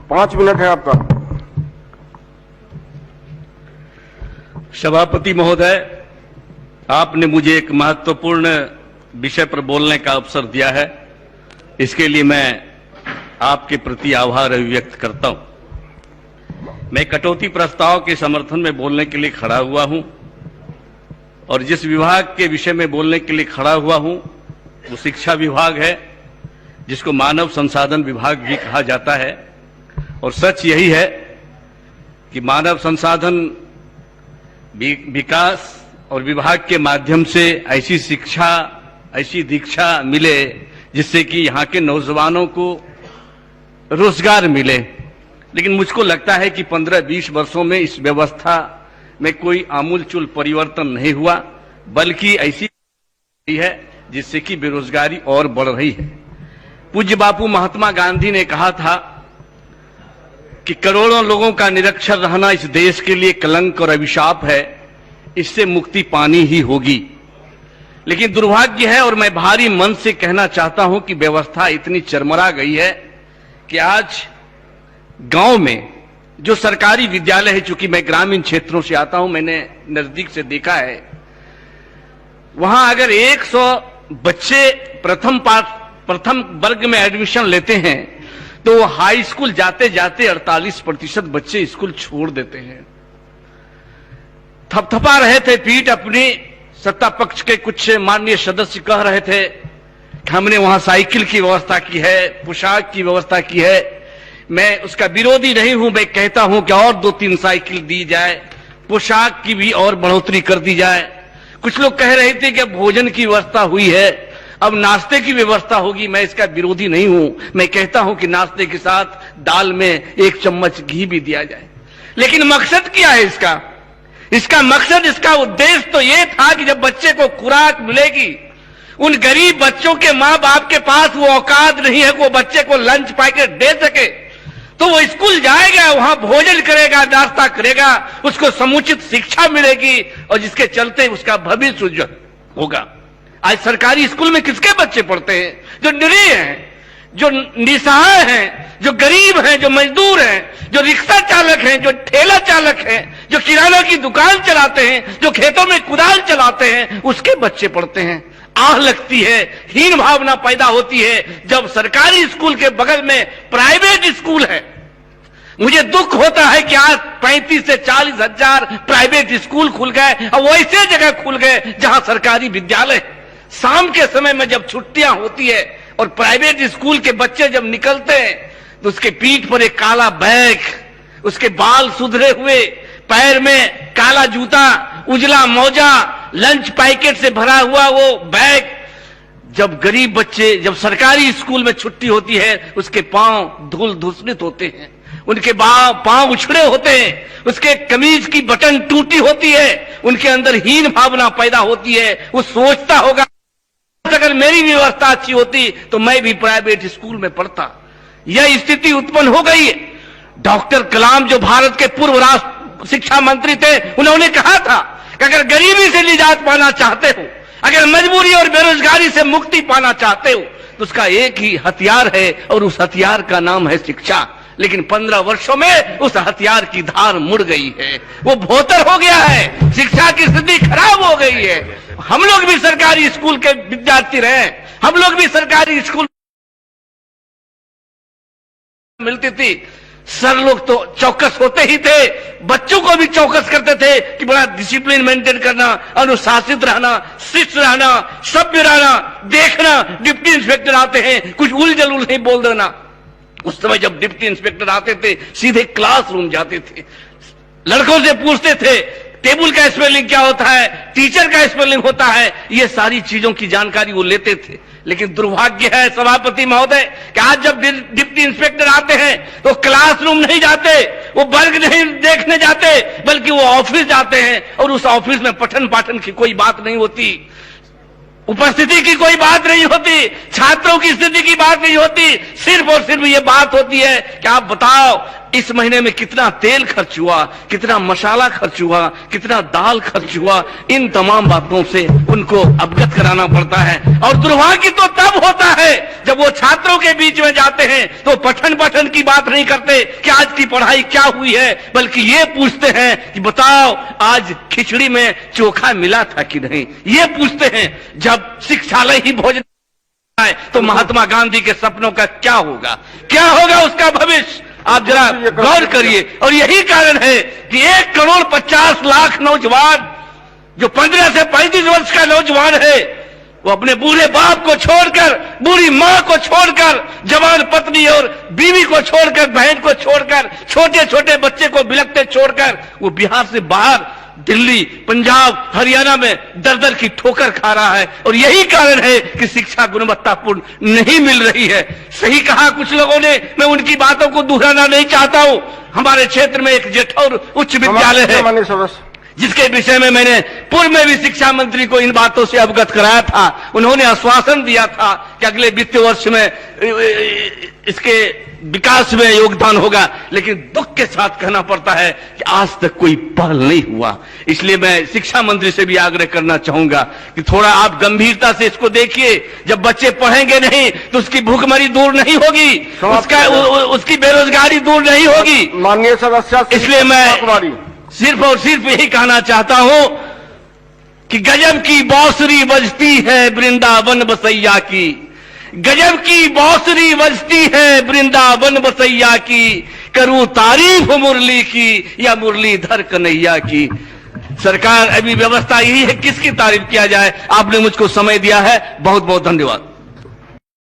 5 minute है आपका। सभापति महोदय, आपने मुझे एक महत्वपूर्ण विषय पर बोलने का अवसर दिया है, इसके लिए मैं आपके प्रति आभार अभिव्यक्त करता हूं। मैं कटौती प्रस्ताव के समर्थन में बोलने के लिए खड़ा हुआ हूं और जिस विभाग के विषय में बोलने के लिए खड़ा हुआ हूं वो शिक्षा विभाग है, जिसको मानव संसाधन विभाग भी कहा जाता है। और सच यही है कि मानव संसाधन विकास और विभाग के माध्यम से ऐसी शिक्षा, ऐसी दीक्षा मिले जिससे कि यहाँ के नौजवानों को रोजगार मिले। लेकिन मुझको लगता है कि 15-20 वर्षों में इस व्यवस्था में कोई आमूलचूल परिवर्तन नहीं हुआ, बल्कि ऐसी है जिससे कि बेरोजगारी और बढ़ रही है। पूज्य बापू महात्मा गांधी ने कहा था कि करोड़ों लोगों का निरक्षर रहना इस देश के लिए कलंक और अभिशाप है, इससे मुक्ति पानी ही होगी। लेकिन दुर्भाग्य है और मैं भारी मन से कहना चाहता हूं कि व्यवस्था इतनी चरमरा गई है कि आज गांव में जो सरकारी विद्यालय है, चूंकि मैं ग्रामीण क्षेत्रों से आता हूं, मैंने नजदीक से देखा है, वहां अगर 100 बच्चे प्रथम वर्ग में एडमिशन लेते हैं तो वो हाई स्कूल जाते जाते 48% बच्चे स्कूल छोड़ देते हैं। थपथपा रहे थे पीठ अपनी, सत्ता पक्ष के कुछ माननीय सदस्य कह रहे थे कि हमने वहां साइकिल की व्यवस्था की है, पोशाक की व्यवस्था की है। मैं उसका विरोधी नहीं हूं, मैं कहता हूं कि और 2-3 साइकिल दी जाए, पोशाक की भी और बढ़ोतरी कर दी जाए। कुछ लोग कह रहे थे कि भोजन की व्यवस्था हुई है, अब नाश्ते की व्यवस्था होगी। मैं इसका विरोधी नहीं हूं, मैं कहता हूं कि नाश्ते के साथ दाल में 1 चम्मच घी भी दिया जाए। लेकिन मकसद क्या है इसका? इसका मकसद, इसका उद्देश्य तो यह था कि जब बच्चे को खुराक मिलेगी, उन गरीब बच्चों के मां बाप के पास वो औकात नहीं है कि वो बच्चे को लंच पैकेट दे सके, तो वो स्कूल जाएगा, वहां भोजन करेगा, नाश्ता करेगा, उसको समुचित शिक्षा मिलेगी और जिसके चलते उसका भविष्य उज्जवल होगा। आज सरकारी स्कूल में किसके बच्चे पढ़ते हैं? जो निरीह हैं, जो निसहाय हैं, जो गरीब हैं, जो मजदूर हैं, जो रिक्शा चालक हैं, जो ठेला चालक हैं, जो किराना की दुकान चलाते हैं, जो खेतों में कुदाल चलाते हैं, उसके बच्चे पढ़ते हैं। आह लगती है, हीन भावना पैदा होती है जब सरकारी स्कूल के बगल में प्राइवेट स्कूल है। मुझे दुख होता है कि आज 35 से 40 हजार प्राइवेट स्कूल खुल गए और वैसे जगह खुल गए जहां सरकारी विद्यालय। शाम के समय में जब छुट्टियां होती है और प्राइवेट स्कूल के बच्चे जब निकलते हैं तो उसके पीठ पर एक काला बैग, उसके बाल सुधरे हुए, पैर में काला जूता, उजला मोजा, लंच पैकेट से भरा हुआ वो बैग। जब गरीब बच्चे, जब सरकारी स्कूल में छुट्टी होती है, उसके पांव धूल धूसरित होते हैं, उनके पांव उछड़े होते हैं, उसके कमीज की बटन टूटी होती है, उनके अंदर हीन भावना पैदा होती है। वो सोचता होगा अगर मेरी व्यवस्था अच्छी होती तो मैं भी प्राइवेट स्कूल में पढ़ता। यह स्थिति उत्पन्न हो गई है। डॉक्टर कलाम जो भारत के पूर्व राष्ट्र शिक्षा मंत्री थे, उन्होंने कहा था कि अगर गरीबी से निजात पाना चाहते हो, अगर मजबूरी और बेरोजगारी से मुक्ति पाना चाहते हो, तो उसका एक ही हथियार है और उस हथियार का नाम है शिक्षा। लेकिन 15 वर्षों में उस हथियार की धार मुड़ गई है, वो भोतर हो गया है, शिक्षा की स्थिति खराब हो गई है। हम लोग भी सरकारी स्कूल के विद्यार्थी रहे, हम लोग भी सरकारी स्कूल मिलती थी। सर लोग तो चौकस होते ही थे, बच्चों को भी चौकस करते थे कि बड़ा डिसिप्लिन मेंटेन करना, अनुशासित रहना, शिष्ट रहना, सभ्य रहना, देखना डिप्टी इंस्पेक्टर आते हैं कुछ उल जलूल नहीं बोल देना। उस समय जब डिप्टी इंस्पेक्टर आते थे सीधे क्लासरूम जाते थे, लड़कों से पूछते थे टेबल का स्पेलिंग क्या होता है, टीचर का स्पेलिंग होता है, ये सारी चीजों की जानकारी वो लेते थे। लेकिन दुर्भाग्य है सभापति महोदय कि आज जब डिप्टी इंस्पेक्टर आते हैं तो क्लासरूम नहीं जाते, वो वर्ग नहीं देखने जाते, बल्कि वो ऑफिस जाते हैं और उस ऑफिस में पठन पाठन की कोई बात नहीं होती, उपस्थिति की कोई बात नहीं होती, छात्रों की स्थिति की बात नहीं होती। सिर्फ और सिर्फ ये बात होती है कि आप बताओ इस महीने में कितना तेल खर्च हुआ, कितना मसाला खर्च हुआ, कितना दाल खर्च हुआ, इन तमाम बातों से उनको अवगत कराना पड़ता है। और दुर्भाग्य तो तब होता है जब वो छात्रों के बीच में जाते हैं तो पठन की बात नहीं करते कि आज की पढ़ाई क्या हुई है, बल्कि ये पूछते हैं कि बताओ आज खिचड़ी में चोखा मिला था कि नहीं। ये पूछते हैं। जब शिक्षालय ही भोजन तो महात्मा गांधी के सपनों का क्या होगा, क्या होगा उसका भविष्य? आप जरा गौर करिए। और यही कारण है कि 1,50,00,000 नौजवान, जो 15 से 35 वर्ष का नौजवान है, वो अपने बूढ़े बाप को छोड़कर, बूढ़ी मां को छोड़कर, जवान पत्नी और बीवी को छोड़कर, बहन को छोड़कर, छोटे छोटे बच्चे को बिलखते छोड़कर वो बिहार से बाहर दिल्ली, पंजाब, हरियाणा में दर दर की ठोकर खा रहा है। और यही कारण है कि शिक्षा गुणवत्तापूर्ण नहीं मिल रही है। सही कहा कुछ लोगों ने, मैं उनकी बातों को दोहराना नहीं चाहता हूं। हमारे क्षेत्र में एक जेठौर उच्च विद्यालय है जिसके विषय में मैंने पूर्व में भी शिक्षा मंत्री को इन बातों से अवगत कराया था। उन्होंने आश्वासन दिया था कि अगले वित्तीय वर्ष में इसके विकास में योगदान होगा, लेकिन दुख के साथ कहना पड़ता है कि आज तक कोई पहल नहीं हुआ। इसलिए मैं शिक्षा मंत्री से भी आग्रह करना चाहूंगा कि थोड़ा आप गंभीरता से इसको देखिए। जब बच्चे पढ़ेंगे नहीं तो उसकी भूखमरी दूर नहीं होगी, उसकी बेरोजगारी दूर नहीं होगी। माननीय सदस्य, इसलिए मैं सिर्फ और सिर्फ यही कहना चाहता हूं कि गजब की बांसुरी बजती है वृंदावन बसैया की, गजब की बांसुरी बजती है वृंदावन बसैया की, करूं तारीफ मुरली की या मुरलीधर कन्हैया की। सरकार अभी व्यवस्था यही है, किसकी तारीफ किया जाए। आपने मुझको समय दिया है, बहुत बहुत धन्यवाद।